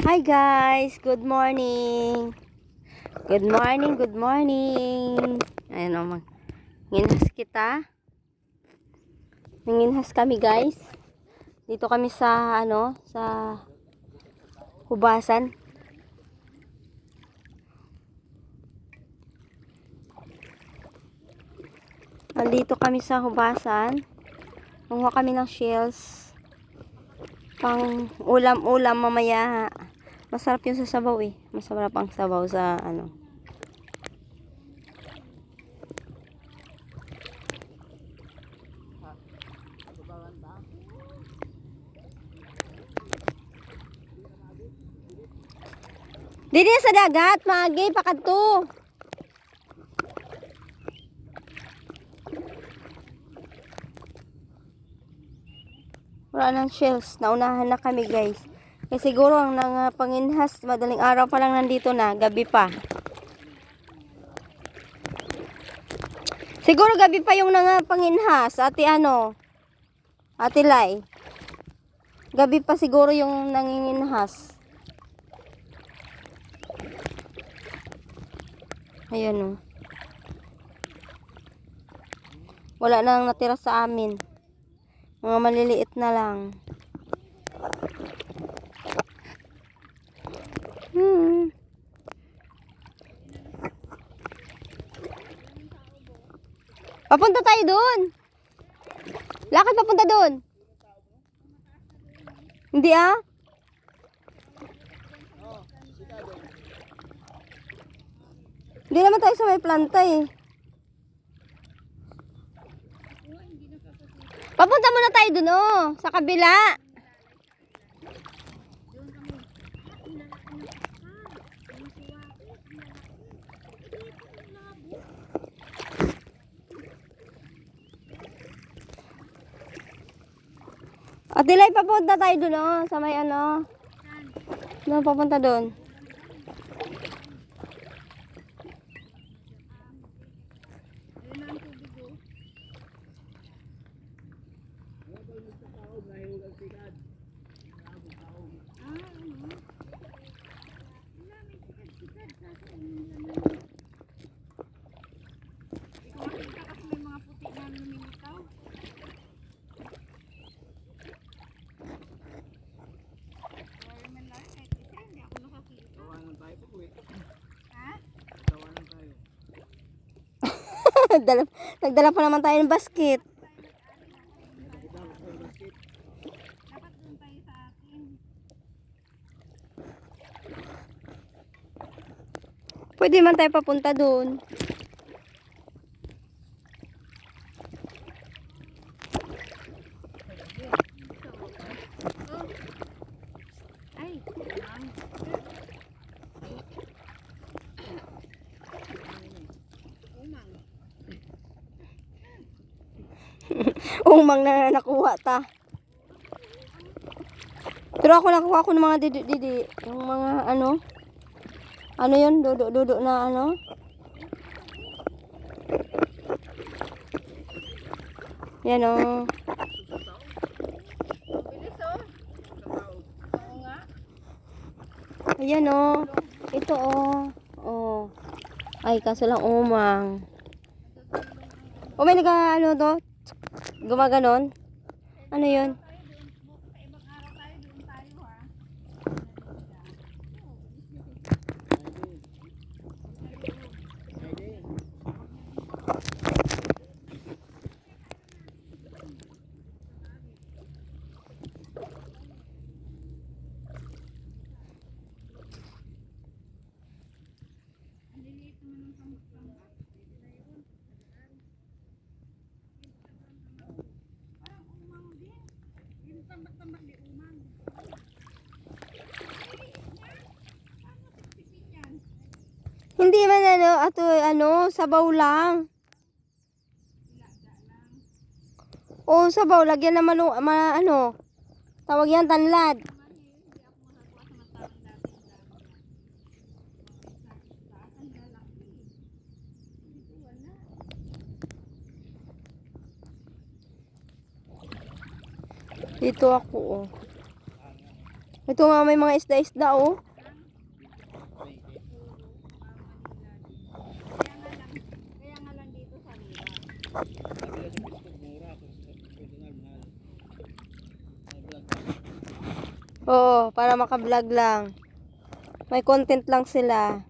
Hi guys, good morning. Good morning, good morning. Ayun o, manginhas kita. Manginhas kami guys. Dito kami sa sa hubasan. Nandito kami sa hubasan. Kumuha kami ng shells. Pang ulam-ulam mamaya. Masarap yung sa sabaw eh. Masarap ang sabaw sa Dili sa dagat, maagi pakadto. Wala ng shells. Naunahan na kami guys. Kasi siguro ang panginhas, madaling araw pa lang nandito na, gabi pa. Siguro gabi pa yung panginhas, ate Ate Lai. Gabi pa siguro yung nanginginhas. Ayan o. Wala na lang natira sa amin. Mga maliliit na lang. Papunta tayo doon. Lakad papunta doon. Hindi ah. Hindi naman tayo sa may planta eh. Papunta muna tayo doon oh. Sa kabila. Ate Lai, papunta tayo doon oh. Sa may Doon, papunta doon. Nagdala pa naman tayo ng basket. Pwede man tayo papunta doon. Umang na nakuha ta. Pero ako nakuha ko ng mga didi. Yung mga ano yun? Dudo na Yan o. Ayan o. Ito o. Ay, kaso lang umang. O may to? Gumaganon? Ano yun? Hindi man sabaw lang. O sabaw, lagyan na tawag yan tanlad. Dito ako Ito nga may mga isda-isda oh. Oo, para maka-vlog lang. May content lang sila.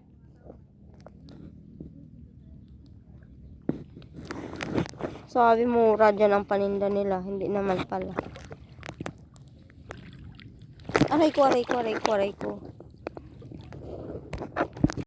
Sabi mura dyan ang paninda nila. Hindi naman pala. Aray ko, aray ko, aray ko, aray ko.